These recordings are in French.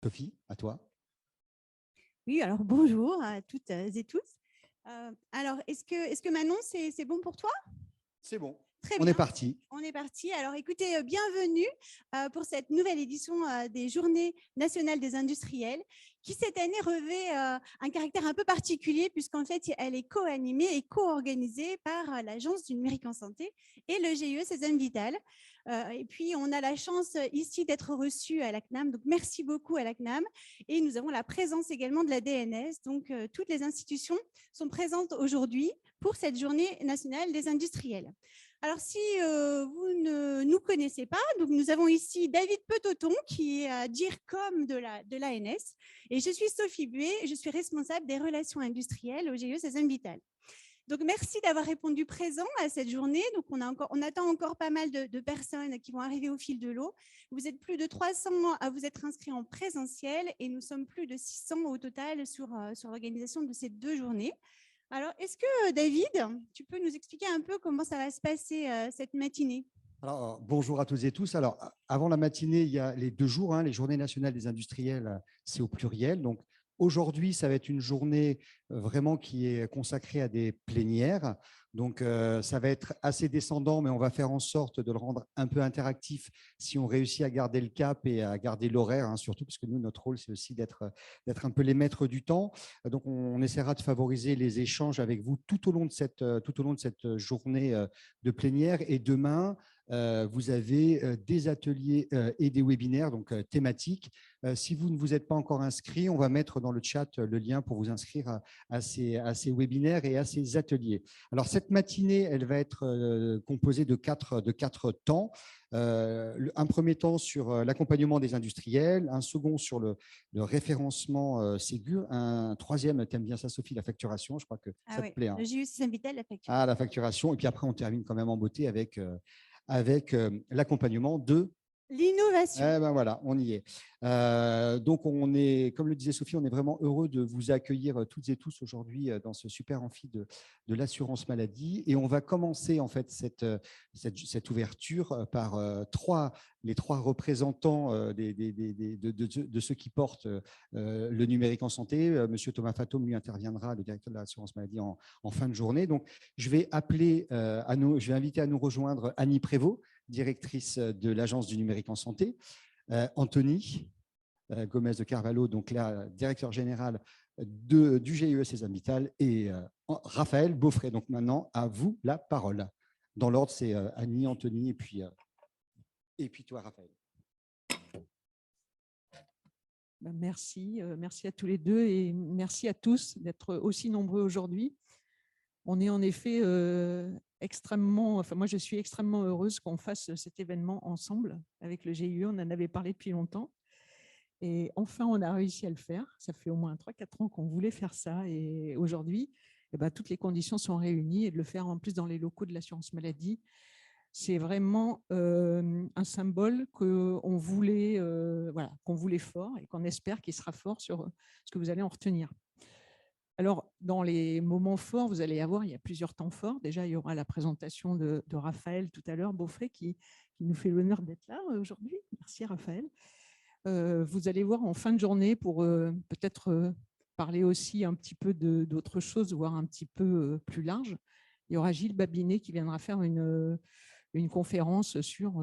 Sophie, à toi. Oui, alors bonjour à toutes et tous. Alors, est-ce que Manon, c'est bon pour toi? C'est bon. Très On bien. est parti. On est parti. Alors, écoutez, bienvenue pour cette nouvelle édition des Journées nationales des industriels, qui cette année revêt un caractère un peu particulier, puisqu'en fait, elle est co-animée et co-organisée par l'Agence du numérique en santé et le GIE Cézanne Vital. Et puis, on a la chance ici d'être reçus à la CNAM. Donc, merci beaucoup à la CNAM. Et nous avons la présence également de la DNS. Donc, toutes les institutions sont présentes aujourd'hui pour cette Journée nationale des industriels. Alors, si vous ne nous connaissez pas, donc nous avons ici David Petoton, qui est DIRCOM de l'ANS, et je suis Sophie Buet, je suis responsable des relations industrielles au GIE Cézanne Vital. Donc, merci d'avoir répondu présent à cette journée. Donc, on attend encore pas mal de personnes qui vont arriver au fil de l'eau. Vous êtes plus de 300 à vous être inscrits en présentiel et nous sommes plus de 600 au total sur l'organisation de ces 2 journées. Alors, est-ce que, David, tu peux nous expliquer un peu comment ça va se passer cette matinée? Alors, bonjour à toutes et tous. Alors, avant la matinée, il y a les 2 jours, les Journées nationales des industriels, c'est au pluriel. Donc, aujourd'hui, ça va être une journée vraiment qui est consacrée à des plénières. Donc, ça va être assez descendant, mais on va faire en sorte de le rendre un peu interactif si on réussit à garder le cap et à garder l'horaire, surtout parce que nous, notre rôle, c'est aussi d'être un peu les maîtres du temps. Donc, on essaiera de favoriser les échanges avec vous tout au long de cette journée de plénière. Et demain, vous avez des ateliers et des webinaires donc thématiques. Si vous ne vous êtes pas encore inscrit, on va mettre dans le chat le lien pour vous inscrire à ces webinaires et à ces ateliers. Alors, cette matinée, elle va être composée de quatre temps. Un premier temps sur l'accompagnement des industriels, un second sur le référencement Ségur, un troisième, t'aimes bien ça Sophie, la facturation, je crois que ça te plaît. Le GIE Cézanne Vital, la facturation. Ah, la facturation, et puis après on termine quand même en beauté avec l'accompagnement de l'innovation. Ben voilà, on y est. Donc, on est, comme le disait Sophie, on est vraiment heureux de vous accueillir toutes et tous aujourd'hui dans ce super amphi de l'assurance maladie. Et on va commencer en fait cette ouverture par les trois représentants de ceux qui portent le numérique en santé. Monsieur Thomas Fatome, lui, interviendra, le directeur de l'assurance maladie, en fin de journée. Donc, je vais inviter à nous rejoindre Annie Prévost, directrice de l'Agence du numérique en santé, Anthony Gomez de Carvalho, donc là, directeur général du GIE Cézanne Vital, et Raphaël Beaufray. Donc maintenant, à vous la parole. Dans l'ordre, c'est Annie, Anthony, et puis toi, Raphaël. Merci à tous les deux et merci à tous d'être aussi nombreux aujourd'hui. On est en effet moi je suis extrêmement heureuse qu'on fasse cet événement ensemble avec le GIE. On en avait parlé depuis longtemps et enfin on a réussi à le faire. Ça fait au moins 3-4 ans qu'on voulait faire ça et aujourd'hui, toutes les conditions sont réunies et de le faire en plus dans les locaux de l'assurance maladie. C'est vraiment un symbole qu'on voulait, qu'on voulait fort et qu'on espère qu'il sera fort sur ce que vous allez en retenir. Alors, dans les moments forts, vous allez avoir, il y a plusieurs temps forts. Déjà, il y aura la présentation de Raphaël tout à l'heure, Beaufray, qui nous fait l'honneur d'être là aujourd'hui. Merci Raphaël. Vous allez voir en fin de journée pour peut-être parler aussi un petit peu d'autres choses, voire un petit peu plus large. Il y aura Gilles Babinet qui viendra faire une conférence sur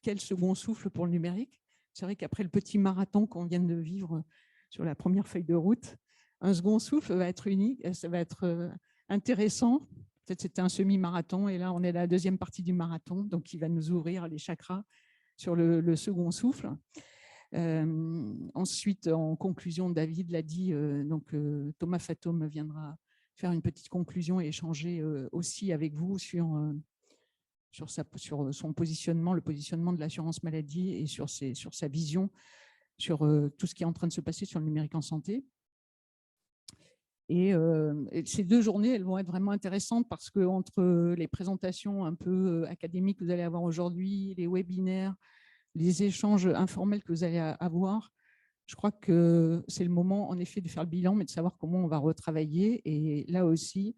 quel second souffle pour le numérique. C'est vrai qu'après le petit marathon qu'on vient de vivre sur la première feuille de route, un second souffle va être unique, ça va être intéressant. Peut-être c'était un semi-marathon et là on est à la deuxième partie du marathon, donc il va nous ouvrir les chakras sur le second souffle. Ensuite, en conclusion, David l'a dit, Thomas Fatome viendra faire une petite conclusion et échanger aussi avec vous sur son positionnement, le positionnement de l'assurance maladie et sur sa vision sur tout ce qui est en train de se passer sur le numérique en santé. Et ces 2 journées, elles vont être vraiment intéressantes parce qu'entre les présentations un peu académiques que vous allez avoir aujourd'hui, les webinaires, les échanges informels que vous allez avoir, je crois que c'est le moment en effet de faire le bilan, mais de savoir comment on va retravailler. Et là aussi,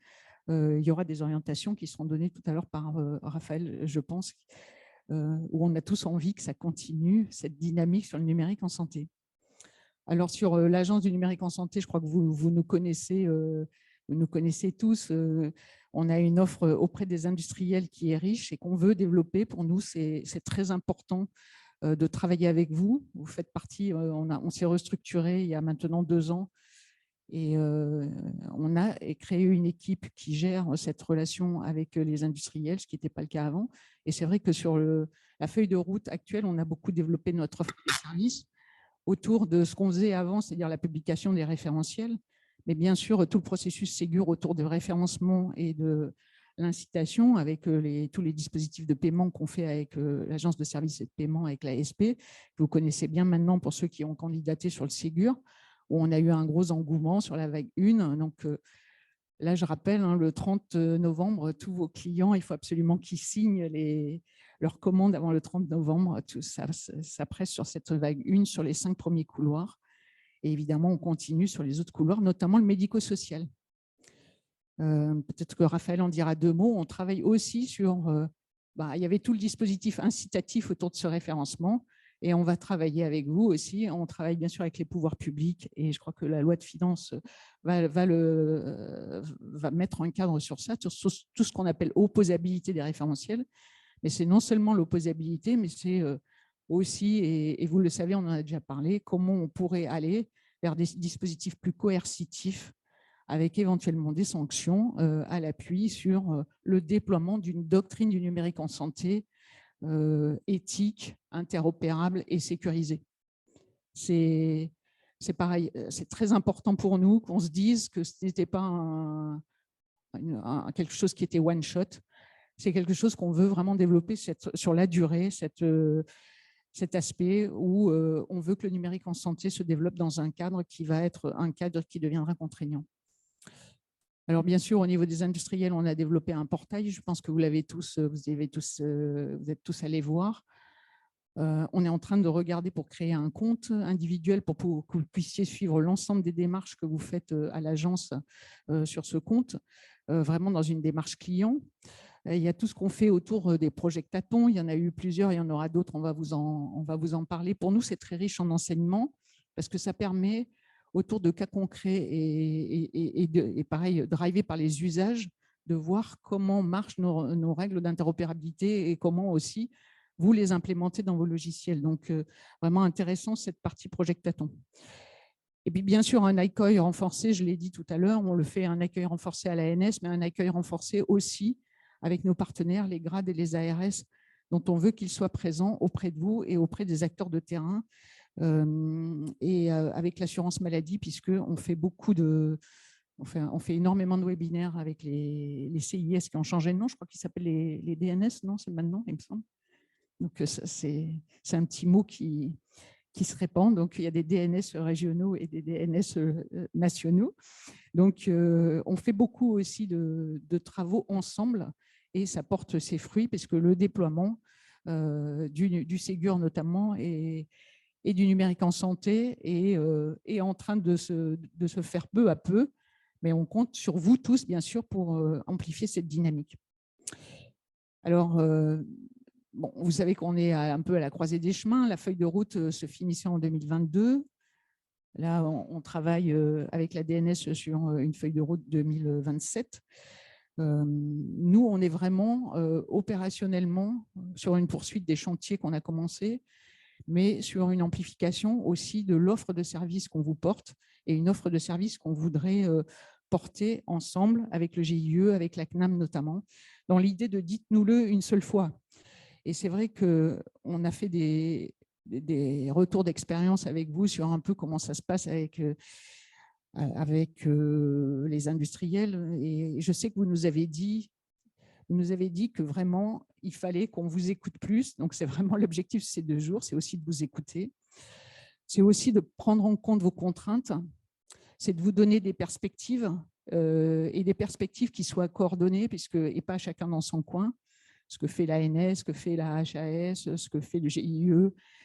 il y aura des orientations qui seront données tout à l'heure par Raphaël, je pense, où on a tous envie que ça continue, cette dynamique sur le numérique en santé. Alors, sur l'Agence du numérique en santé, je crois que vous nous connaissez tous. On a une offre auprès des industriels qui est riche et qu'on veut développer. Pour nous, c'est très important de travailler avec vous. Vous faites partie, on s'est restructuré il y a maintenant 2 ans et on a créé une équipe qui gère cette relation avec les industriels, ce qui n'était pas le cas avant. Et c'est vrai que sur la feuille de route actuelle, on a beaucoup développé notre offre de services autour de ce qu'on faisait avant, c'est-à-dire la publication des référentiels, mais bien sûr tout le processus Ségur autour du référencement et de l'incitation avec tous les dispositifs de paiement qu'on fait avec l'agence de services et de paiement, avec l'ASP, que vous connaissez bien maintenant pour ceux qui ont candidaté sur le Ségur, où on a eu un gros engouement sur la vague 1. Donc là, je rappelle, le 30 novembre, tous vos clients, il faut absolument qu'ils signent leurs commandes avant le 30 novembre. Tout ça presse sur cette vague 1, sur les 5 premiers couloirs. Et évidemment, on continue sur les autres couloirs, notamment le médico-social. Peut-être que Raphaël en dira 2 mots. On travaille aussi sur… il y avait tout le dispositif incitatif autour de ce référencement. Et on va travailler avec vous aussi. On travaille bien sûr avec les pouvoirs publics. Et je crois que la loi de finances va mettre un cadre sur ça, sur tout ce qu'on appelle opposabilité des référentiels. Mais c'est non seulement l'opposabilité, mais c'est aussi, et vous le savez, on en a déjà parlé, comment on pourrait aller vers des dispositifs plus coercitifs avec éventuellement des sanctions à l'appui sur le déploiement d'une doctrine du numérique en santé éthique, interopérable et sécurisée. C'est pareil, c'est très important pour nous qu'on se dise que ce n'était pas quelque chose qui était one shot. C'est quelque chose qu'on veut vraiment développer sur la durée, cet aspect où on veut que le numérique en santé se développe dans un cadre qui va être un cadre qui deviendra contraignant. Alors, bien sûr, au niveau des industriels, on a développé un portail. Je pense que vous êtes tous allés voir. On est en train de regarder pour créer un compte individuel pour que vous puissiez suivre l'ensemble des démarches que vous faites à l'agence sur ce compte, vraiment dans une démarche client. Il y a tout ce qu'on fait autour des projectatons. Il y en a eu plusieurs, il y en aura d'autres, on va vous en parler. Pour nous, c'est très riche en enseignements parce que ça permet, autour de cas concrets et pareil, drivé par les usages, de voir comment marchent nos règles d'interopérabilité et comment aussi vous les implémentez dans vos logiciels. Donc, vraiment intéressant cette partie projectaton. Et puis, bien sûr, un accueil renforcé, je l'ai dit tout à l'heure, on le fait un accueil renforcé à l'ANS, mais un accueil renforcé aussi avec nos partenaires, les GRAD et les ARS, dont on veut qu'ils soient présents auprès de vous et auprès des acteurs de terrain, et avec l'assurance maladie, puisqu'on fait on fait énormément de webinaires avec les CIS qui ont changé de nom, je crois qu'ils s'appellent les DNS, non, c'est maintenant, il me semble. Donc, c'est un petit mot qui se répand. Donc, il y a des DNS régionaux et des DNS nationaux. Donc, on fait beaucoup aussi de travaux ensemble et ça porte ses fruits parce que le déploiement du Ségur notamment et du numérique en santé est en train de se faire peu à peu, mais on compte sur vous tous, bien sûr, pour amplifier cette dynamique. Alors, bon, vous savez qu'on est un peu à la croisée des chemins. La feuille de route se finissait en 2022. Là, on travaille avec la DNS sur une feuille de route 2027. Nous, on est vraiment opérationnellement sur une poursuite des chantiers qu'on a commencés, mais sur une amplification aussi de l'offre de services qu'on vous porte et une offre de services qu'on voudrait porter ensemble avec le GIE, avec la CNAM notamment, dans l'idée de dites-nous-le une seule fois. Et c'est vrai qu'on a fait des retours d'expérience avec vous sur un peu comment ça se passe avec les industriels. Et je sais que vous nous avez dit que vraiment, il fallait qu'on vous écoute plus. Donc, c'est vraiment l'objectif de ces 2 jours, c'est aussi de vous écouter. C'est aussi de prendre en compte vos contraintes. C'est de vous donner des perspectives et des perspectives qui soient coordonnées et pas chacun dans son coin. Ce que fait l'ANS, ce que fait la HAS, ce que fait le GIE,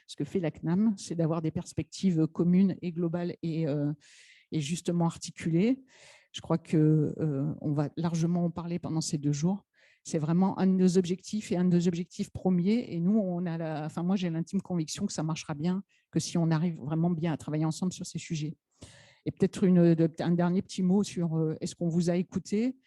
ce que fait la CNAM, c'est d'avoir des perspectives communes et globales et justement articulées. Je crois qu'on va largement en parler pendant ces 2 jours. C'est vraiment un de nos objectifs et un de nos objectifs premiers. Et nous, moi, j'ai l'intime conviction que ça marchera bien, que si on arrive vraiment bien à travailler ensemble sur ces sujets. Et peut-être un dernier petit mot sur est-ce qu'on vous a écouté.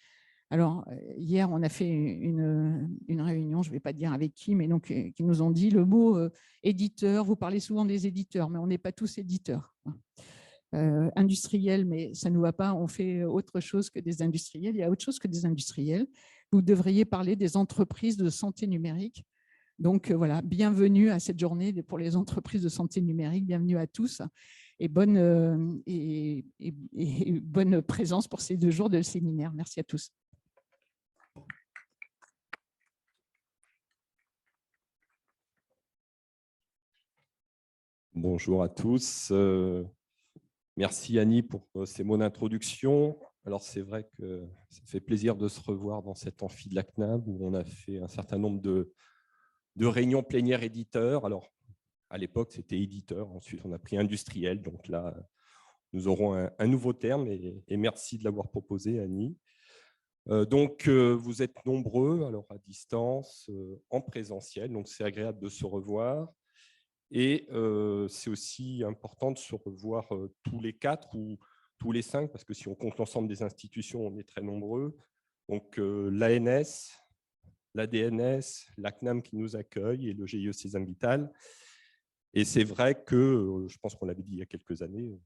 Alors, hier, on a fait une réunion, je ne vais pas dire avec qui, mais donc, qui nous ont dit le mot éditeur. Vous parlez souvent des éditeurs, mais on n'est pas tous éditeurs. Industriels, mais ça ne nous va pas, on fait autre chose que des industriels. Il y a autre chose que des industriels. Vous devriez parler des entreprises de santé numérique. Donc voilà, bienvenue à cette journée pour les entreprises de santé numérique, bienvenue à tous et bonne présence pour ces 2 jours de séminaire. Merci à tous. Bonjour à tous. Merci Annie pour ces mots d'introduction. Alors c'est vrai que ça fait plaisir de se revoir dans cet amphi de la CNAB où on a fait un certain nombre de réunions plénières éditeurs. Alors à l'époque c'était éditeur, ensuite on a pris industriel. Donc là nous aurons un nouveau terme et merci de l'avoir proposé Annie. Donc vous êtes nombreux, alors à distance, en présentiel, donc c'est agréable de se revoir. Et c'est aussi important de se revoir tous les 4 ou tous les 5, parce que si on compte l'ensemble des institutions, on est très nombreux. Donc l'ANS, l'ADNS, la CNAM qui nous accueille et le GIE Sésame Vital. Et c'est vrai que, je pense qu'on l'avait dit il y a quelques années,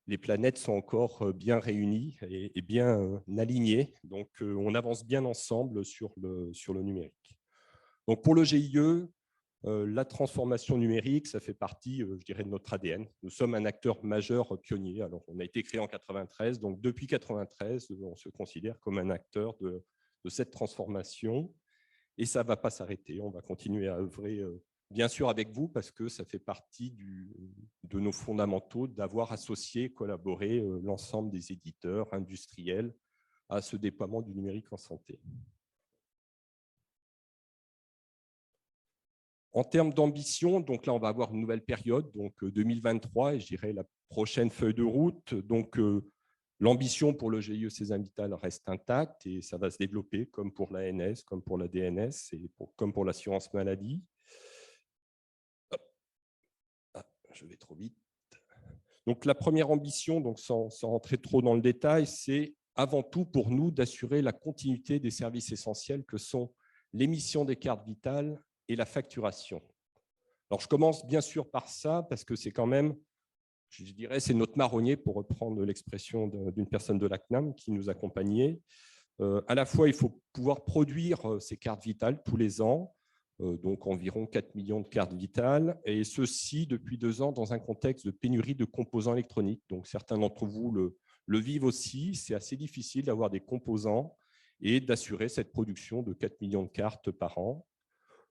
les planètes sont encore bien réunies et bien alignées. Donc on avance bien ensemble sur le numérique. Donc pour le GIE, la transformation numérique, ça fait partie, je dirais, de notre ADN. Nous sommes un acteur majeur pionnier. Alors, on a été créé en 1993, donc depuis 1993, on se considère comme un acteur de cette transformation. Et ça ne va pas s'arrêter. On va continuer à œuvrer, bien sûr, avec vous, parce que ça fait partie de nos fondamentaux d'avoir associé, collaboré l'ensemble des éditeurs industriels à ce déploiement du numérique en santé. En termes d'ambition, donc là, on va avoir une nouvelle période, donc 2023, et je dirais la prochaine feuille de route. Donc, l'ambition pour le GIE Sésame Vital reste intacte et ça va se développer comme pour l'ANS, comme pour la DNS et comme pour l'assurance maladie. Je vais trop vite. Donc, la première ambition, donc sans rentrer trop dans le détail, c'est avant tout pour nous d'assurer la continuité des services essentiels que sont l'émission des cartes vitales et la facturation. Alors, je commence bien sûr par ça, parce que c'est quand même, je dirais, c'est notre marronnier, pour reprendre l'expression d'une personne de la CNAM qui nous accompagnait. À la fois, il faut pouvoir produire ces cartes vitales tous les ans, donc environ 4 millions de cartes vitales, et ceci depuis 2 ans dans un contexte de pénurie de composants électroniques. Donc, certains d'entre vous le vivent aussi. C'est assez difficile d'avoir des composants et d'assurer cette production de 4 millions de cartes par an.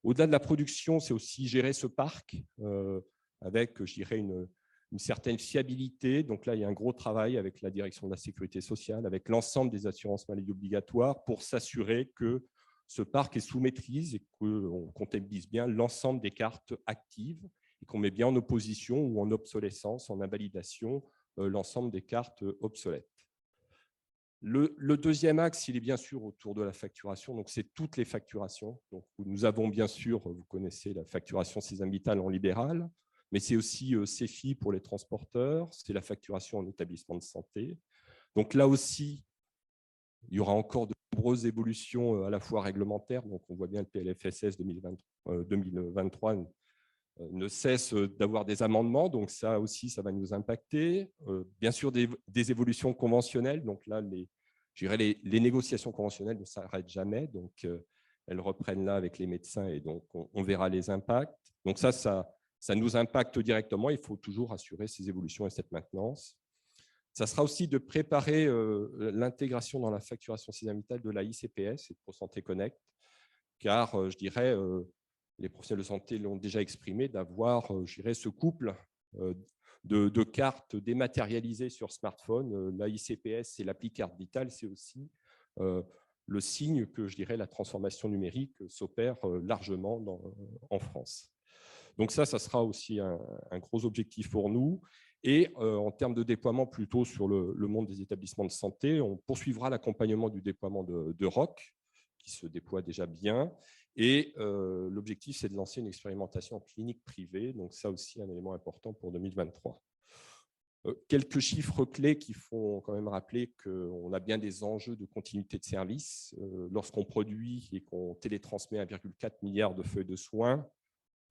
Au-delà de la production, c'est aussi gérer ce parc avec, je dirais, une certaine fiabilité. Donc là, il y a un gros travail avec la direction de la sécurité sociale, avec l'ensemble des assurances maladie obligatoires pour s'assurer que ce parc est sous maîtrise et qu'on comptabilise bien l'ensemble des cartes actives et qu'on met bien en opposition ou en obsolescence, en invalidation, l'ensemble des cartes obsolètes. Le deuxième axe, il est bien sûr autour de la facturation, donc c'est toutes les facturations. Donc, nous avons bien sûr, vous connaissez la facturation Sésame Vital en libéral, mais c'est aussi CEFI pour les transporteurs, c'est la facturation en établissement de santé. Donc là aussi, il y aura encore de nombreuses évolutions à la fois réglementaires, donc on voit bien le PLFSS 2023 ne cesse d'avoir des amendements, donc ça aussi, ça va nous impacter. Bien sûr, des évolutions conventionnelles, donc là, les négociations conventionnelles ne s'arrêtent jamais, donc elles reprennent là avec les médecins et donc on verra les impacts. Donc ça nous impacte directement, il faut toujours assurer ces évolutions et cette maintenance. Ça sera aussi de préparer l'intégration dans la facturation Sésame Vital de la ICPS et de ProSanté Connect, car je dirais, les professionnels de santé l'ont déjà exprimé, d'avoir, je dirais, ce couple de cartes dématérialisées sur smartphone. La ICPS et l'appli carte vitale, c'est aussi le signe que, je dirais, la transformation numérique s'opère largement en France. Donc ça sera aussi un gros objectif pour nous. Et en termes de déploiement plutôt sur le monde des établissements de santé, on poursuivra l'accompagnement du déploiement de ROC, qui se déploie déjà bien. Et l'objectif, c'est de lancer une expérimentation en clinique privée. Donc ça aussi, un élément important pour 2023. Quelques chiffres clés qui font quand même rappeler qu'on a bien des enjeux de continuité de service. Lorsqu'on produit et qu'on télétransmet 1,4 milliard de feuilles de soins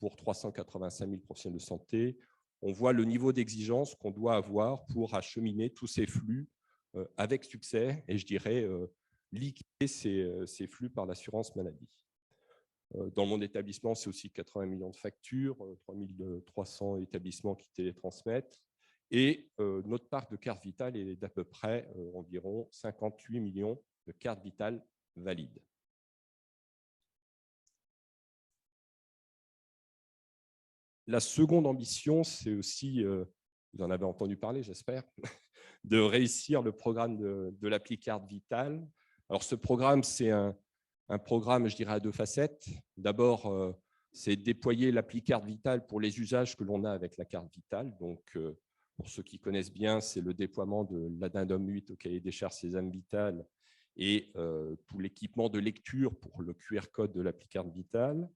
pour 385 000 professionnels de santé, on voit le niveau d'exigence qu'on doit avoir pour acheminer tous ces flux avec succès et je dirais liquider ces flux par l'assurance maladie. Dans mon établissement, c'est aussi 80 millions de factures, 3300 établissements qui télétransmettent. Et notre parc de cartes vitales est d'à peu près environ 58 millions de cartes vitales valides. La seconde ambition, c'est aussi, vous en avez entendu parler, j'espère, de réussir le programme de l'appli carte vitale. Alors, ce programme, c'est un programme, je dirais, à deux facettes. D'abord, c'est déployer l'appli carte vitale pour les usages que l'on a avec la carte vitale. Donc, pour ceux qui connaissent bien, c'est le déploiement de l'addendum 8 au cahier des charges Sésame Vital et tout l'équipement de lecture pour le QR code de l'appli carte vitale.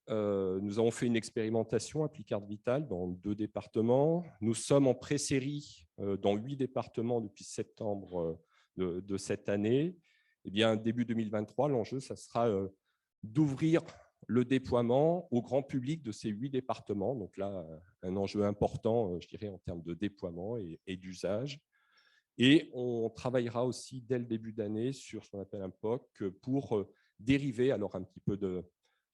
Nous avons fait une expérimentation appli carte vitale dans 2 départements. Nous sommes en pré-série dans 8 départements depuis septembre de cette année. Eh bien, début 2023, l'enjeu, ça sera d'ouvrir le déploiement au grand public de ces 8 départements. Donc là, un enjeu important, je dirais, en termes de déploiement et d'usage. Et on travaillera aussi dès le début d'année sur ce qu'on appelle un POC pour dériver, alors un petit peu de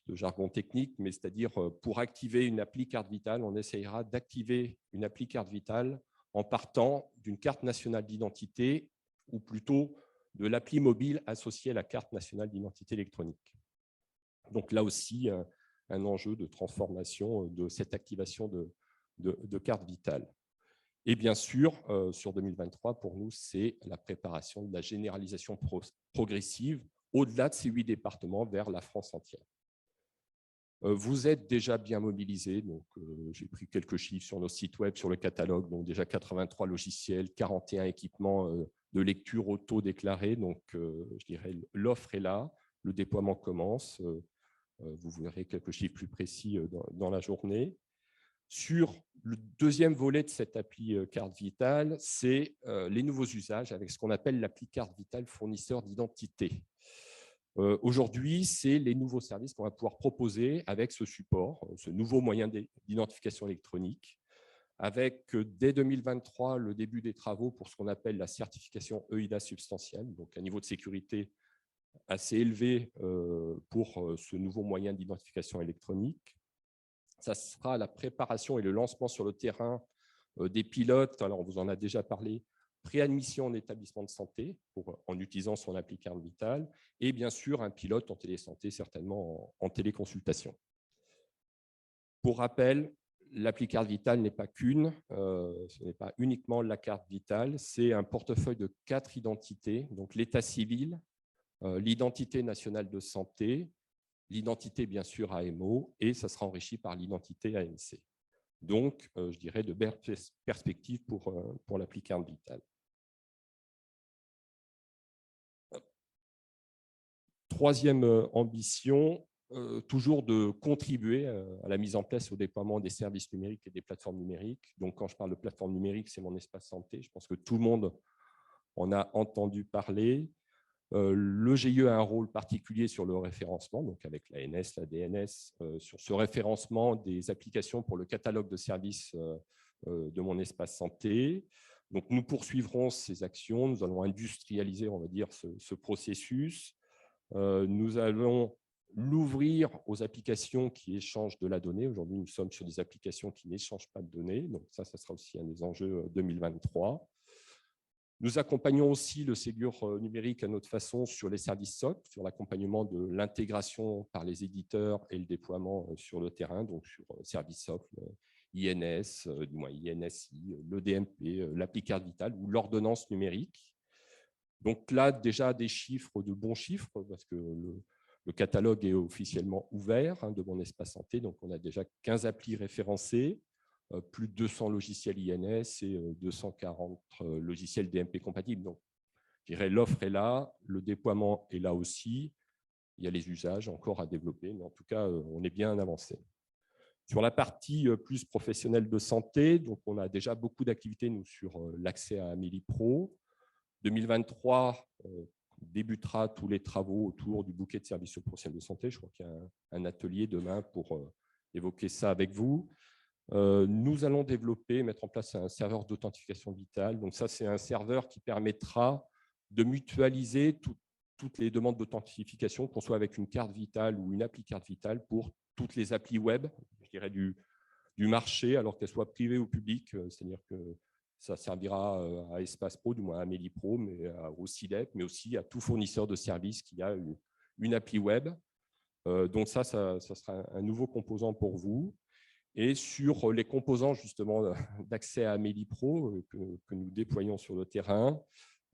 jargon technique, mais c'est-à-dire pour activer une appli carte vitale, on essayera d'activer une appli carte vitale en partant d'une carte nationale d'identité ou plutôt de l'appli mobile associée à la carte nationale d'identité électronique. Donc là aussi, un enjeu de transformation de cette activation de carte vitale. Et bien sûr, sur 2023, pour nous, c'est la préparation de la généralisation progressive au-delà de ces 8 départements vers la France entière. Vous êtes déjà bien mobilisés, donc j'ai pris quelques chiffres sur nos sites web, sur le catalogue, donc déjà 83 logiciels, 41 équipements de lecture auto-déclarés, donc je dirais l'offre est là, le déploiement commence, vous verrez quelques chiffres plus précis dans la journée. Sur le deuxième volet de cette appli carte vitale, c'est les nouveaux usages avec ce qu'on appelle l'appli carte vitale fournisseur d'identité. Aujourd'hui, c'est les nouveaux services qu'on va pouvoir proposer avec ce support, ce nouveau moyen d'identification électronique, avec dès 2023 le début des travaux pour ce qu'on appelle la certification EIDAS substantielle, donc un niveau de sécurité assez élevé pour ce nouveau moyen d'identification électronique. Ça sera la préparation et le lancement sur le terrain des pilotes, alors on vous en a déjà parlé, préadmission en établissement de santé en utilisant son appli carte vitale et bien sûr un pilote en télésanté, certainement en téléconsultation. Pour rappel, l'appli carte vitale n'est pas qu'une, ce n'est pas uniquement la carte vitale, c'est un portefeuille de 4 identités, donc l'état civil, l'identité nationale de santé, l'identité bien sûr AMO et ça sera enrichi par l'identité ANC. Donc, je dirais de belles perspectives pour l'appli carte vitale. Troisième ambition, toujours de contribuer à la mise en place au déploiement des services numériques et des plateformes numériques. Donc, quand je parle de plateforme numérique, c'est mon espace santé. Je pense que tout le monde en a entendu parler. Le GIE a un rôle particulier sur le référencement, donc avec l'ANS, la DNS, sur ce référencement des applications pour le catalogue de services de mon espace santé. Donc, nous poursuivrons ces actions, nous allons industrialiser, on va dire, ce processus. Nous allons l'ouvrir aux applications qui échangent de la donnée. Aujourd'hui, nous sommes sur des applications qui n'échangent pas de données, donc ça sera aussi un des enjeux 2023. Nous accompagnons aussi le Ségur numérique à notre façon sur les services SOC, sur l'accompagnement de l'intégration par les éditeurs et le déploiement sur le terrain, donc sur services SOC, INS, du moins INSI, le DMP, l'appli carte vitale ou l'ordonnance numérique. Donc là, déjà des chiffres, de bons chiffres, parce que le catalogue est officiellement ouvert de mon espace santé, donc on a déjà 15 applis référencées, plus de 200 logiciels INS et 240 logiciels DMP compatibles. Donc, je dirais l'offre est là, le déploiement est là aussi. Il y a les usages encore à développer, mais en tout cas, on est bien avancé. Sur la partie plus professionnelle de santé, donc on a déjà beaucoup d'activités nous sur l'accès à Amélie Pro. 2023 débutera tous les travaux autour du bouquet de services aux professionnels de santé. Je crois qu'il y a un atelier demain pour évoquer ça avec vous. Nous allons développer, mettre en place un serveur d'authentification vitale. Donc ça, c'est un serveur qui permettra de mutualiser toutes les demandes d'authentification, qu'on soit avec une carte vitale ou une appli carte vitale, pour toutes les applis web, je dirais du marché, alors qu'elles soient privées ou publiques. C'est-à-dire que ça servira à Espace Pro, du moins à Amélie Pro, mais au CIDEP, mais aussi à tout fournisseur de services qui a une appli web. Donc ça sera un nouveau composant pour vous. Et sur les composants justement d'accès à Amélie Pro que nous déployons sur le terrain,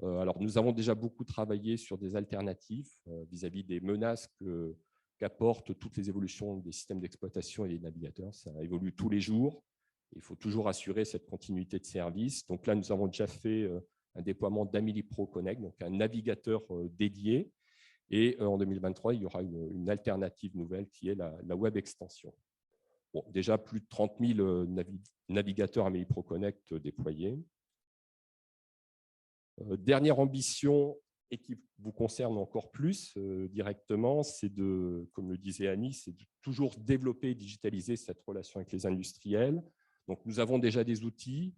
alors nous avons déjà beaucoup travaillé sur des alternatives vis-à-vis des menaces qu'apportent toutes les évolutions des systèmes d'exploitation et des navigateurs. Ça évolue tous les jours. Il faut toujours assurer cette continuité de service. Donc là, nous avons déjà fait un déploiement d'Amélie Pro Connect, donc un navigateur dédié. Et en 2023, il y aura une alternative nouvelle qui est la web extension. Bon, déjà plus de 30 000 navigateurs Amélie Pro Connect déployés. Dernière ambition, et qui vous concerne encore plus directement, c'est de, comme le disait Annie, c'est de toujours développer et digitaliser cette relation avec les industriels. Donc, nous avons déjà des outils.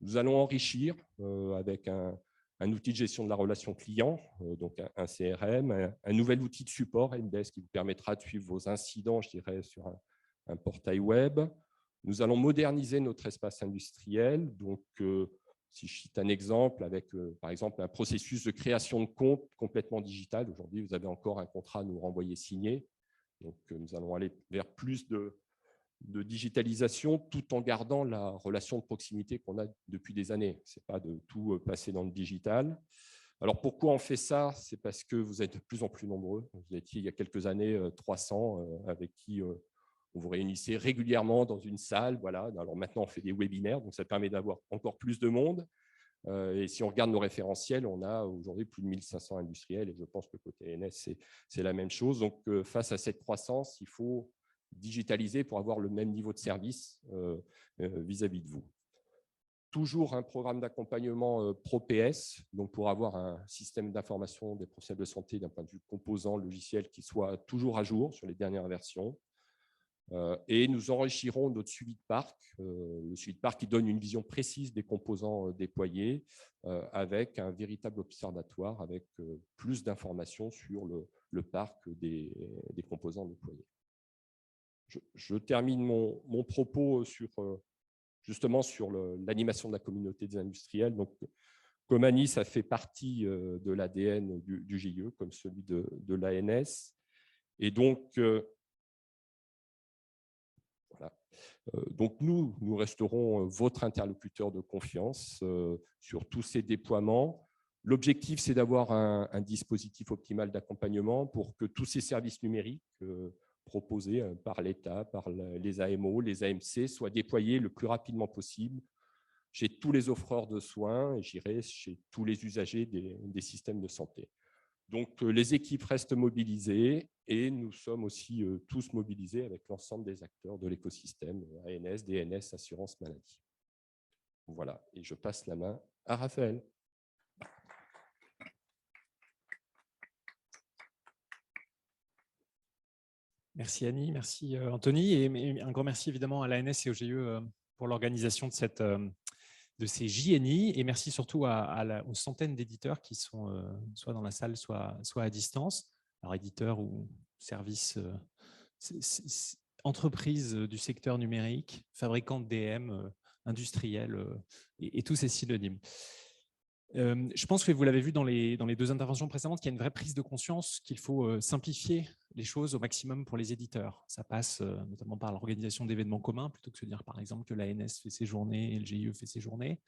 Nous allons enrichir avec un outil de gestion de la relation client, donc un CRM, un nouvel outil de support, NDES, qui vous permettra de suivre vos incidents, je dirais, sur un portail web. Nous allons moderniser notre espace industriel. Donc, si je cite un exemple, avec par exemple un processus de création de compte complètement digital. Aujourd'hui, vous avez encore un contrat à nous renvoyer signé. Donc, nous allons aller vers plus de digitalisation tout en gardant la relation de proximité qu'on a depuis des années. Ce n'est pas de tout passer dans le digital. Alors, pourquoi on fait ça? C'est parce que vous êtes de plus en plus nombreux. Vous étiez il y a quelques années 300 avec qui on vous réunissait régulièrement dans une salle. Voilà. Alors maintenant, on fait des webinaires, donc ça permet d'avoir encore plus de monde. Et si on regarde nos référentiels, on a aujourd'hui plus de 1500 industriels, et je pense que côté NS, c'est la même chose. Donc, face à cette croissance, il faut digitaliser pour avoir le même niveau de service vis-à-vis de vous. Toujours un programme d'accompagnement Pro-PS, donc pour avoir un système d'information des professionnels de santé d'un point de vue composant logiciel qui soit toujours à jour sur les dernières versions. Et nous enrichirons notre suivi de parc, le suivi de parc qui donne une vision précise des composants déployés avec un véritable observatoire, avec plus d'informations sur le parc des composants déployés. Je termine mon propos justement sur l'animation de la communauté des industriels. Donc, comme Annie, ça fait partie de l'ADN du GIE, comme celui de l'ANS. Et donc, voilà. Donc nous resterons votre interlocuteur de confiance sur tous ces déploiements. L'objectif, c'est d'avoir un dispositif optimal d'accompagnement pour que tous ces services numériques proposés par l'État, par les AMO, les AMC, soient déployés le plus rapidement possible chez tous les offreurs de soins et j'irai chez tous les usagers des systèmes de santé. Donc, les équipes restent mobilisées et nous sommes aussi tous mobilisés avec l'ensemble des acteurs de l'écosystème, ANS, DNS, Assurance Maladie. Voilà, et je passe la main à Raphaël. Merci Annie, merci Anthony, et un grand merci évidemment à l'ANS et au GIE pour l'organisation de ces JNI, et merci surtout aux centaines d'éditeurs qui sont soit dans la salle, soit à distance. Alors éditeurs ou services, entreprises du secteur numérique, fabricants de DM, industriels et tous ces synonymes. Je pense que vous l'avez vu dans les deux interventions précédentes, qu'il y a une vraie prise de conscience qu'il faut simplifier les choses au maximum pour les éditeurs. Ça passe notamment par l'organisation d'événements communs, plutôt que de se dire par exemple que l'ANS fait ses journées et le GIE fait ses journées.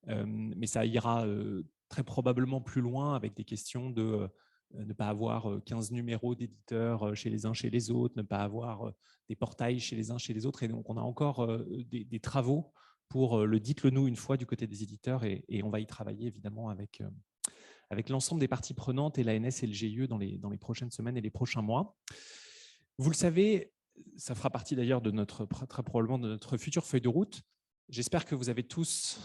Mais ça ira très probablement plus loin avec des questions de ne pas avoir 15 numéros d'éditeurs chez les uns, chez les autres, ne pas avoir des portails chez les uns, chez les autres. Et donc on a encore des travaux pour le dites-le nous une fois du côté des éditeurs, et on va y travailler évidemment avec avec l'ensemble des parties prenantes et l'ANS et le GIE dans les prochaines semaines et les prochains mois. Vous le savez, ça fera partie d'ailleurs de très probablement de notre future feuille de route. J'espère que vous avez tous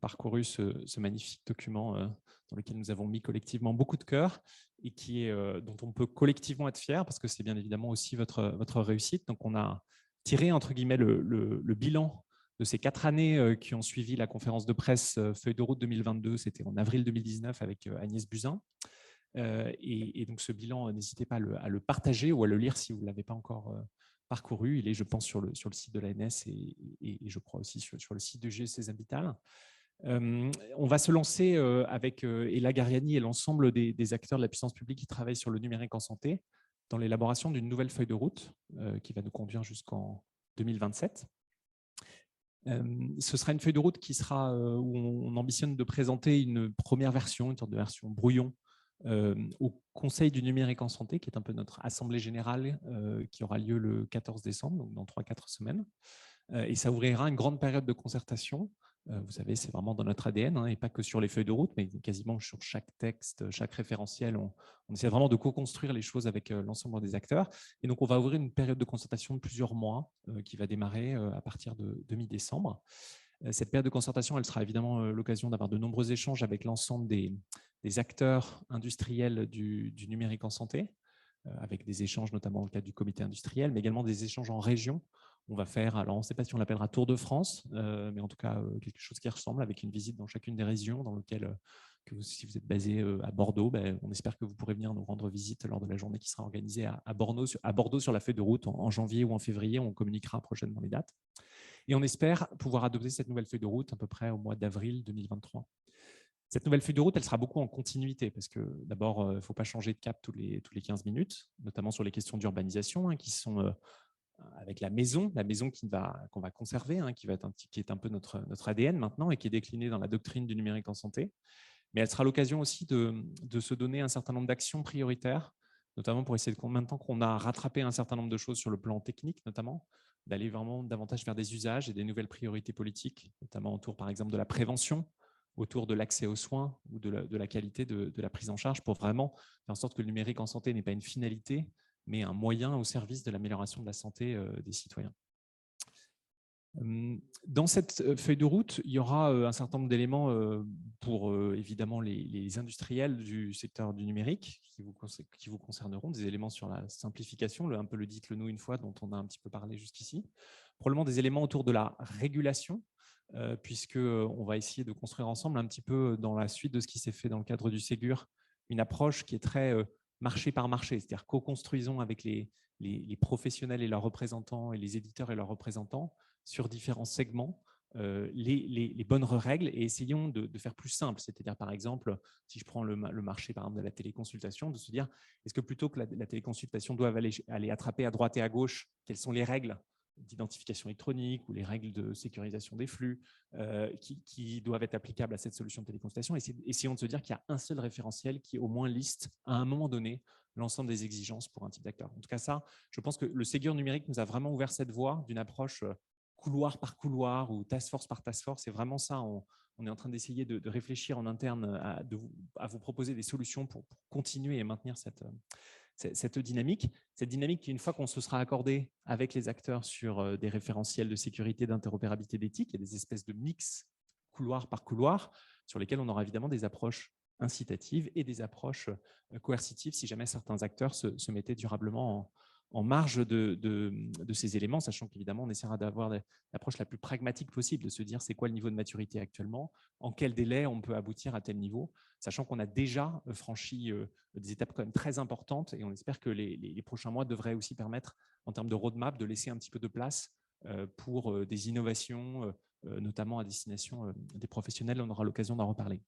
parcouru ce magnifique document dans lequel nous avons mis collectivement beaucoup de cœur et dont on peut collectivement être fier parce que c'est bien évidemment aussi votre réussite. Donc, on a tiré, entre guillemets, le bilan de ces 4 années qui ont suivi la conférence de presse feuille de route 2022. C'était en avril 2019 avec Agnès Buzyn. Et donc, ce bilan, n'hésitez pas à le partager ou à le lire si vous ne l'avez pas encore parcouru. Il est, je pense, sur le site de l'ANS et je crois aussi sur le site du GEC Habital. On va se lancer avec Ella Gariani et l'ensemble des acteurs de la puissance publique qui travaillent sur le numérique en santé dans l'élaboration d'une nouvelle feuille de route qui va nous conduire jusqu'en 2027. Ce sera une feuille de route qui sera où on ambitionne de présenter une première version, une sorte de version brouillon au Conseil du numérique en santé, qui est un peu notre assemblée générale qui aura lieu le 14 décembre, donc dans 3-4 semaines. Et ça ouvrira une grande période de concertation. Vous savez, c'est vraiment dans notre ADN, et pas que sur les feuilles de route, mais quasiment sur chaque texte, chaque référentiel. On essaie vraiment de co-construire les choses avec l'ensemble des acteurs. Et donc, on va ouvrir une période de concertation de plusieurs mois qui va démarrer à partir de mi-décembre. Cette période de concertation, elle sera évidemment l'occasion d'avoir de nombreux échanges avec l'ensemble des acteurs industriels du numérique en santé, avec des échanges notamment dans le cadre du comité industriel, mais également des échanges en région. On va faire, alors on ne sait pas si on l'appellera Tour de France, mais en tout cas quelque chose qui ressemble, avec une visite dans chacune des régions, dans lequel, si vous êtes basé à Bordeaux, on espère que vous pourrez venir nous rendre visite lors de la journée qui sera organisée à Bordeaux sur la feuille de route en janvier ou en février. On communiquera prochainement les dates. Et on espère pouvoir adopter cette nouvelle feuille de route à peu près au mois d'avril 2023. Cette nouvelle feuille de route, elle sera beaucoup en continuité parce que d'abord, il ne faut pas changer de cap tous les 15 minutes, notamment sur les questions d'urbanisation qui sont avec la maison qu'on va conserver, qui est un peu notre ADN maintenant et qui est déclinée dans la doctrine du numérique en santé. Mais elle sera l'occasion aussi de se donner un certain nombre d'actions prioritaires, notamment pour essayer de, maintenant qu'on a rattrapé un certain nombre de choses sur le plan technique, notamment, d'aller vraiment davantage vers des usages et des nouvelles priorités politiques, notamment autour, par exemple, de la prévention, autour de l'accès aux soins ou de la qualité de la prise en charge, pour vraiment faire en sorte que le numérique en santé n'est pas une finalité, mais un moyen au service de l'amélioration de la santé des citoyens. Dans cette feuille de route, il y aura un certain nombre d'éléments pour évidemment les industriels du secteur du numérique qui vous concerneront, des éléments sur la simplification, un peu le dites-le nous une fois, dont on a un petit peu parlé jusqu'ici. Probablement des éléments autour de la régulation, puisqu'on va essayer de construire ensemble un petit peu dans la suite de ce qui s'est fait dans le cadre du Ségur, une approche qui est très marché par marché, c'est-à-dire co-construisons avec les professionnels et leurs représentants et les éditeurs et leurs représentants sur différents segments les bonnes règles et essayons de faire plus simple. C'est-à-dire, par exemple, si je prends le marché par exemple, de la téléconsultation, de se dire, est-ce que plutôt que la téléconsultation doit aller attraper à droite et à gauche, quelles sont les règles d'identification électronique ou les règles de sécurisation des flux qui doivent être applicables à cette solution de téléconsultation. Essayons de se dire qu'il y a un seul référentiel qui au moins liste à un moment donné l'ensemble des exigences pour un type d'acteur. En tout cas, ça, je pense que le Ségur numérique nous a vraiment ouvert cette voie d'une approche couloir par couloir ou task force par task force. C'est vraiment ça. On est en train d'essayer de réfléchir en interne à vous proposer des solutions pour continuer et maintenir cette dynamique. Cette dynamique qui, une fois qu'on se sera accordé avec les acteurs sur des référentiels de sécurité, d'interopérabilité, d'éthique, il y a des espèces de mix couloir par couloir sur lesquels on aura évidemment des approches incitatives et des approches coercitives si jamais certains acteurs se mettaient durablement en marge de ces éléments, sachant qu'évidemment, on essaiera d'avoir l'approche la plus pragmatique possible, de se dire c'est quoi le niveau de maturité actuellement, en quel délai on peut aboutir à tel niveau, sachant qu'on a déjà franchi des étapes quand même très importantes et on espère que les prochains mois devraient aussi permettre, en termes de roadmap, de laisser un petit peu de place pour des innovations, notamment à destination des professionnels. On aura l'occasion d'en reparler.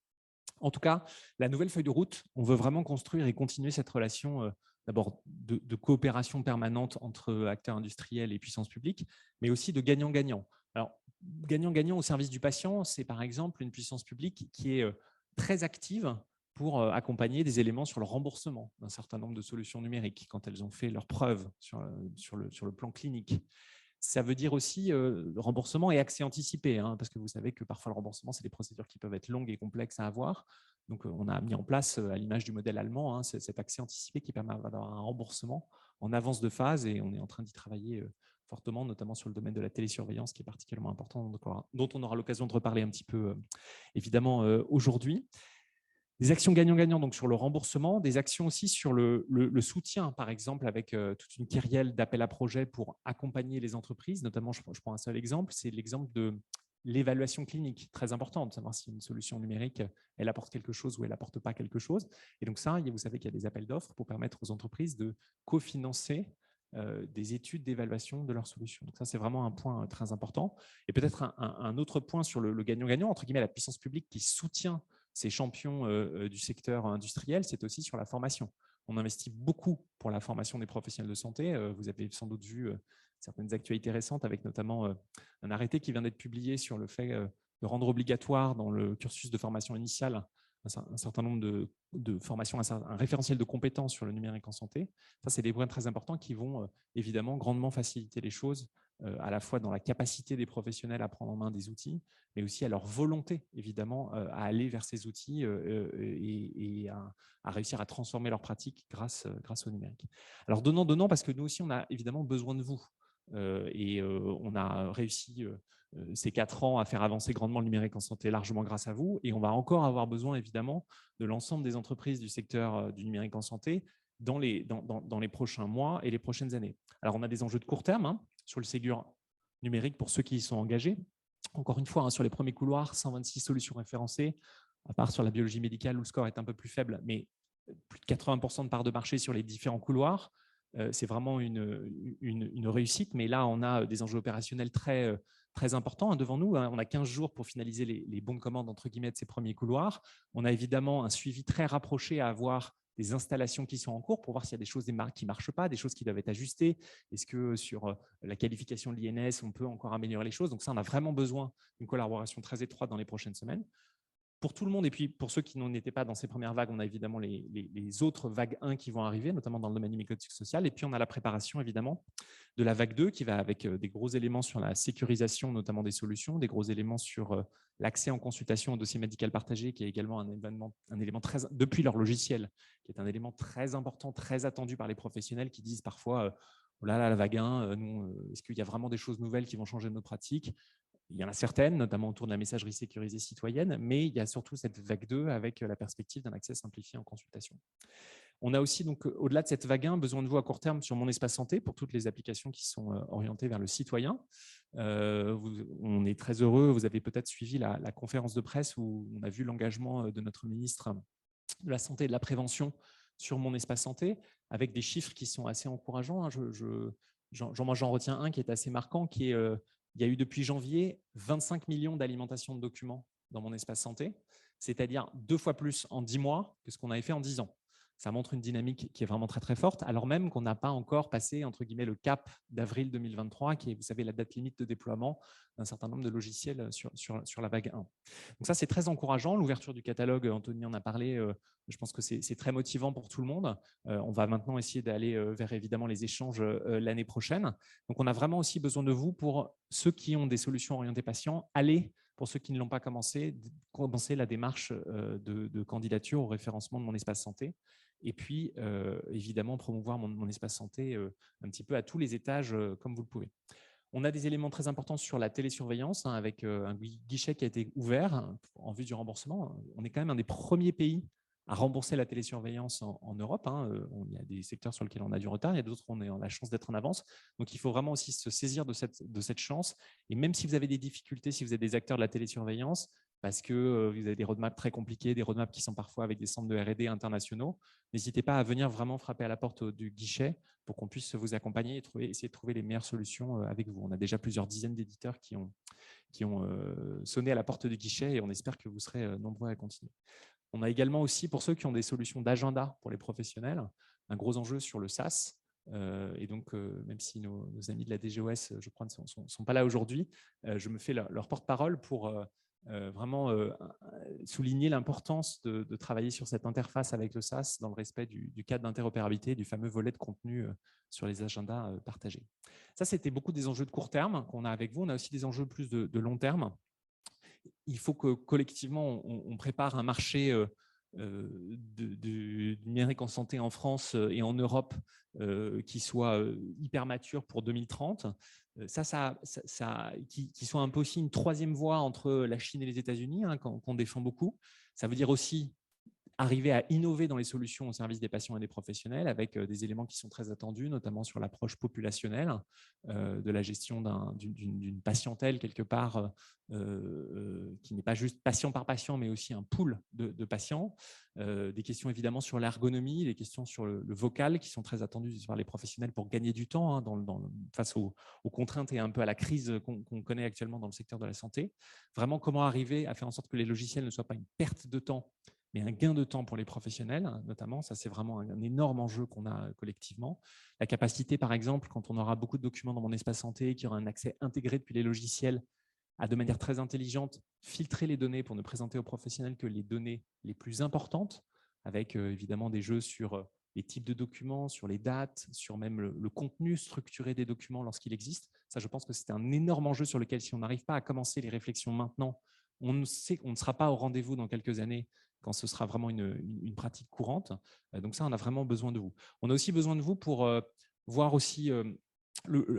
En tout cas, la nouvelle feuille de route, on veut vraiment construire et continuer cette relation d'abord de coopération permanente entre acteurs industriels et puissance publique, mais aussi de gagnant-gagnant. Alors, gagnant-gagnant au service du patient, c'est par exemple une puissance publique qui est très active pour accompagner des éléments sur le remboursement d'un certain nombre de solutions numériques quand elles ont fait leurs preuves sur le plan clinique. Ça veut dire aussi remboursement et accès anticipé, parce que vous savez que parfois le remboursement, c'est des procédures qui peuvent être longues et complexes à avoir. Donc, on a mis en place, à l'image du modèle allemand, hein, cet accès anticipé qui permet d'avoir un remboursement en avance de phase, et on est en train d'y travailler fortement, notamment sur le domaine de la télésurveillance, qui est particulièrement important, dont on aura l'occasion de reparler un petit peu, évidemment, aujourd'hui. Des actions gagnant-gagnant donc sur le remboursement, des actions aussi sur le soutien, par exemple, avec toute une kyrielle d'appels à projets pour accompagner les entreprises. Notamment, je prends un seul exemple, c'est l'exemple de l'évaluation clinique, très importante, de savoir si une solution numérique, elle apporte quelque chose ou elle n'apporte pas quelque chose. Et donc ça, vous savez qu'il y a des appels d'offres pour permettre aux entreprises de cofinancer des études d'évaluation de leurs solutions. Donc ça, c'est vraiment un point très important. Et peut-être un autre point sur le gagnant-gagnant, entre guillemets, la puissance publique qui soutient ces champions du secteur industriel, c'est aussi sur la formation. On investit beaucoup pour la formation des professionnels de santé. Vous avez sans doute vu certaines actualités récentes, avec notamment un arrêté qui vient d'être publié sur le fait de rendre obligatoire dans le cursus de formation initiale un certain nombre de formations, un référentiel de compétences sur le numérique en santé. Ça, c'est des points très importants qui vont évidemment grandement faciliter les choses, à la fois dans la capacité des professionnels à prendre en main des outils, mais aussi à leur volonté, évidemment, à aller vers ces outils et à réussir à transformer leurs pratiques grâce au numérique. Alors, donnant, parce que nous aussi, on a évidemment besoin de vous. On a réussi ces 4 ans à faire avancer grandement le numérique en santé, largement grâce à vous. Et on va encore avoir besoin, évidemment, de l'ensemble des entreprises du secteur du numérique en santé dans les prochains mois et les prochaines années. Alors, on a des enjeux de court terme sur le Ségur numérique pour ceux qui y sont engagés. Encore une fois, sur les premiers couloirs, 126 solutions référencées, à part sur la biologie médicale où le score est un peu plus faible, mais plus de 80% de part de marché sur les différents couloirs. C'est vraiment une réussite, mais là, on a des enjeux opérationnels très importants devant nous. On a 15 jours pour finaliser les bons de commande, entre guillemets, de ces premiers couloirs. On a évidemment un suivi très rapproché à avoir des installations qui sont en cours pour voir s'il y a des choses qui ne marchent pas, des choses qui doivent être ajustées. Est-ce que sur la qualification de l'INS, on peut encore améliorer les choses? Donc ça, on a vraiment besoin d'une collaboration très étroite dans les prochaines semaines. Pour tout le monde, et puis pour ceux qui n'en étaient pas dans ces premières vagues, on a évidemment les autres vagues 1 qui vont arriver, notamment dans le domaine du médico-éthique social. Et puis, on a la préparation, évidemment, de la vague 2 qui va avec des gros éléments sur la sécurisation, notamment des solutions, des gros éléments sur l'accès en consultation au dossier médical partagé, qui est également un élément très, depuis leur logiciel, qui est un élément très important, très attendu par les professionnels qui disent parfois oh là là, la vague 1, est-ce qu'il y a vraiment des choses nouvelles qui vont changer nos pratiques? Il y en a certaines, notamment autour de la messagerie sécurisée citoyenne, mais il y a surtout cette vague 2 avec la perspective d'un accès simplifié en consultation. On a aussi, donc, au-delà de cette vague 1, besoin de vous à court terme sur Mon Espace Santé pour toutes les applications qui sont orientées vers le citoyen. On est très heureux, vous avez peut-être suivi la conférence de presse où on a vu l'engagement de notre ministre de la Santé et de la Prévention sur Mon Espace Santé, avec des chiffres qui sont assez encourageants. J'en retiens un qui est assez marquant, qui est il y a eu depuis janvier 25 millions d'alimentations de documents dans Mon Espace Santé, c'est-à-dire 2 fois plus en 10 mois que ce qu'on avait fait en 10 ans. Ça montre une dynamique qui est vraiment très, très forte, alors même qu'on n'a pas encore passé, entre guillemets, le cap d'avril 2023, qui est, vous savez, la date limite de déploiement d'un certain nombre de logiciels sur la vague 1. Donc ça, c'est très encourageant. L'ouverture du catalogue, Anthony en a parlé, je pense que c'est très motivant pour tout le monde. On va maintenant essayer d'aller vers, évidemment, les échanges l'année prochaine. Donc, on a vraiment aussi besoin de vous pour ceux qui ont des solutions orientées patients. Allez, pour ceux qui ne l'ont pas commencé la démarche de candidature au référencement de Mon Espace Santé. Et puis, évidemment, promouvoir mon espace santé un petit peu à tous les étages, comme vous le pouvez. On a des éléments très importants sur la télésurveillance, avec un guichet qui a été ouvert en vue du remboursement. On est quand même un des premiers pays à rembourser la télésurveillance en Europe. Il y a des secteurs sur lesquels on a du retard, il y a d'autres où on a la chance d'être en avance. Donc, il faut vraiment aussi se saisir de cette chance. Et même si vous avez des difficultés, si vous êtes des acteurs de la télésurveillance, parce que vous avez des roadmaps très compliqués, des roadmaps qui sont parfois avec des centres de R&D internationaux, n'hésitez pas à venir vraiment frapper à la porte du guichet pour qu'on puisse vous accompagner et essayer de trouver les meilleures solutions avec vous. On a déjà plusieurs dizaines d'éditeurs qui ont sonné à la porte du guichet et on espère que vous serez nombreux à continuer. On a également aussi, pour ceux qui ont des solutions d'agenda pour les professionnels, un gros enjeu sur le SaaS. Et donc, même si nos amis de la DGOS, je crois, ne sont pas là aujourd'hui, je me fais leur porte-parole pour vraiment souligner l'importance de travailler sur cette interface avec le SaaS dans le respect du cadre d'interopérabilité, du fameux volet de contenu sur les agendas partagés. Ça, c'était beaucoup des enjeux de court terme qu'on a avec vous. On a aussi des enjeux plus de long terme. Il faut que collectivement, on prépare un marché du numérique en santé en France et en Europe qui soit hyper mature pour 2030. Qui soit un peu aussi une troisième voie entre la Chine et les États-Unis, hein, qu'on défend beaucoup. Ça veut dire aussi arriver à innover dans les solutions au service des patients et des professionnels avec des éléments qui sont très attendus, notamment sur l'approche populationnelle de la gestion d'une patientèle quelque part qui n'est pas juste patient par patient, mais aussi un pool de patients. Des questions évidemment sur l'ergonomie, des questions sur le vocal qui sont très attendues par les professionnels pour gagner du temps hein, face aux contraintes et un peu à la crise qu'on connaît actuellement dans le secteur de la santé. Vraiment, comment arriver à faire en sorte que les logiciels ne soient pas une perte de temps, mais un gain de temps pour les professionnels, notamment. Ça, c'est vraiment un énorme enjeu qu'on a collectivement. La capacité, par exemple, quand on aura beaucoup de documents dans mon espace santé, qu'il y aura un accès intégré depuis les logiciels, à de manière très intelligente, filtrer les données pour ne présenter aux professionnels que les données les plus importantes, avec évidemment des jeux sur les types de documents, sur les dates, sur même le contenu structuré des documents lorsqu'il existe. Ça, je pense que c'est un énorme enjeu sur lequel, si on n'arrive pas à commencer les réflexions maintenant, on sait qu'on ne sera pas au rendez-vous dans quelques années quand ce sera vraiment une pratique courante. Donc ça, on a vraiment besoin de vous. On a aussi besoin de vous pour voir aussi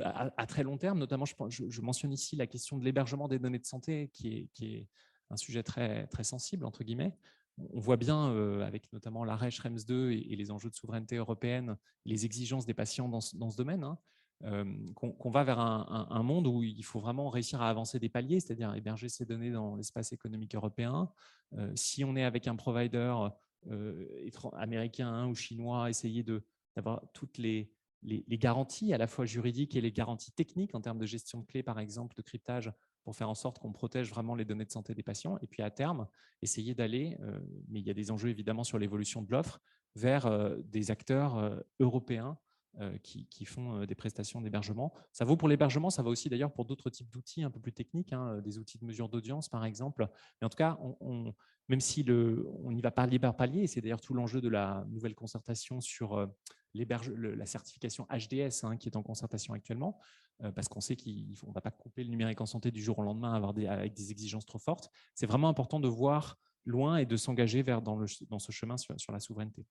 à très long terme, notamment je mentionne ici la question de l'hébergement des données de santé, qui est un sujet très, très sensible, entre guillemets. On voit bien, avec notamment l'arrêt Schrems 2 et les enjeux de souveraineté européenne, les exigences des patients dans ce domaine, hein, qu'on va vers un monde où il faut vraiment réussir à avancer des paliers, c'est-à-dire héberger ces données dans l'espace économique européen. Si on est avec un provider américain ou chinois, essayer d'avoir toutes les garanties à la fois juridiques et les garanties techniques en termes de gestion de clés, par exemple, de cryptage, pour faire en sorte qu'on protège vraiment les données de santé des patients. Et puis à terme, essayer d'aller, mais il y a des enjeux évidemment sur l'évolution de l'offre, vers des acteurs européens qui font des prestations d'hébergement. Ça vaut pour l'hébergement, ça va aussi d'ailleurs pour d'autres types d'outils un peu plus techniques, hein, des outils de mesure d'audience par exemple. Mais en tout cas, même si on n'y va pas palier par palier, et c'est d'ailleurs tout l'enjeu de la nouvelle concertation sur la certification HDS hein, qui est en concertation actuellement, parce qu'on sait qu'on ne va pas couper le numérique en santé du jour au lendemain avec des exigences trop fortes. C'est vraiment important de voir loin et de s'engager dans ce chemin sur la souveraineté.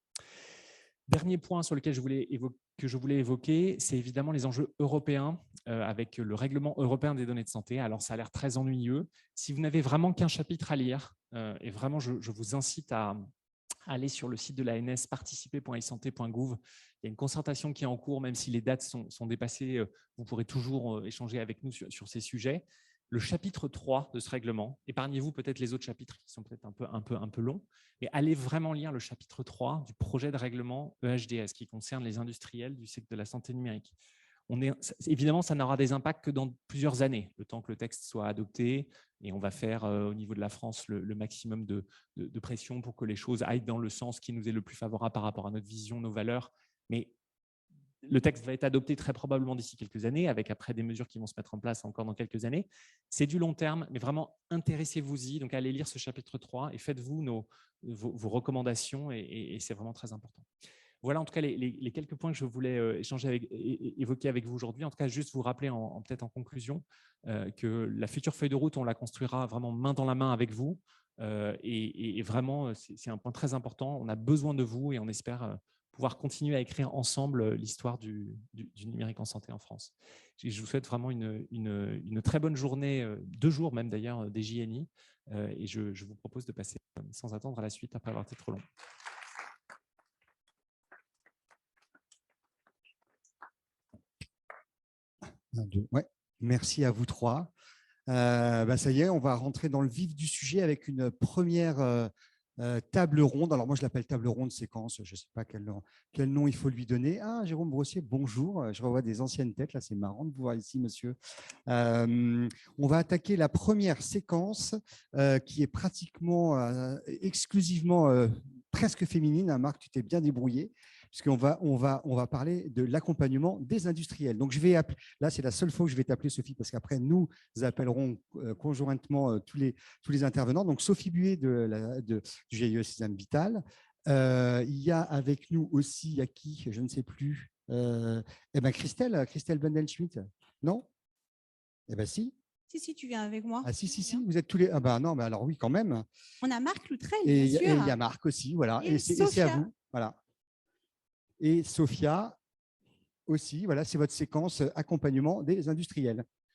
Dernier point sur lequel je voulais évoquer, c'est évidemment les enjeux européens avec le règlement européen des données de santé. Alors, ça a l'air très ennuyeux. Si vous n'avez vraiment qu'un chapitre à lire, et vraiment, je vous incite à aller sur le site de l'ANS, participer.isanté.gouv. Il y a une concertation qui est en cours, même si les dates sont dépassées, vous pourrez toujours échanger avec nous sur ces sujets. Le chapitre 3 de ce règlement, épargnez-vous peut-être les autres chapitres qui sont peut-être un peu longs, mais allez vraiment lire le chapitre 3 du projet de règlement EHDS qui concerne les industriels du secteur de la santé numérique. Évidemment, ça n'aura des impacts que dans plusieurs années, le temps que le texte soit adopté, et on va faire au niveau de la France le maximum de pression pour que les choses aillent dans le sens qui nous est le plus favorable par rapport à notre vision, nos valeurs. Mais le texte va être adopté très probablement d'ici quelques années, avec après des mesures qui vont se mettre en place encore dans quelques années. C'est du long terme, mais vraiment intéressez-vous-y. Donc allez lire ce chapitre 3 et faites-vous vos recommandations, et c'est vraiment très important. Voilà en tout cas les quelques points que je voulais évoquer avec vous aujourd'hui. En tout cas, juste vous rappeler peut-être en conclusion que la future feuille de route, on la construira vraiment main dans la main avec vous. Et vraiment, c'est un point très important. On a besoin de vous et on espère pouvoir continuer à écrire ensemble l'histoire du numérique en santé en France. Je vous souhaite vraiment une très bonne journée, 2 jours même d'ailleurs, des JNI. Et je vous propose de passer sans attendre à la suite après avoir été trop long. Ouais, merci à vous trois. Ça y est, on va rentrer dans le vif du sujet avec une première table ronde. Alors moi, je l'appelle table ronde séquence. Je ne sais pas quel nom il faut lui donner. Ah, Jérôme Brossier, bonjour. Je revois des anciennes têtes. Là, c'est marrant de vous voir ici, monsieur. On va attaquer la première séquence qui est pratiquement exclusivement presque féminine. Marc, tu t'es bien débrouillé, puisqu'on va parler de l'accompagnement des industriels. Donc, je vais appeler, là, c'est la seule fois que je vais t'appeler Sophie, parce qu'après, nous appellerons conjointement tous les intervenants. Donc, Sophie Buet du GIE Sésame Vital. Il y a avec nous aussi, il y a qui, je ne sais plus, Christelle Bandelschmidt, non? Eh bien, si. Si, tu viens avec moi. Ah si, vous êtes tous les… Ah bah non, mais alors oui, quand même. On a Marc Loutrel, Et bien il sûr. y a Marc aussi, voilà. Et Et c'est à Sophia. vous, voilà. Et Sophia aussi, voilà, c'est votre séquence accompagnement des industriels.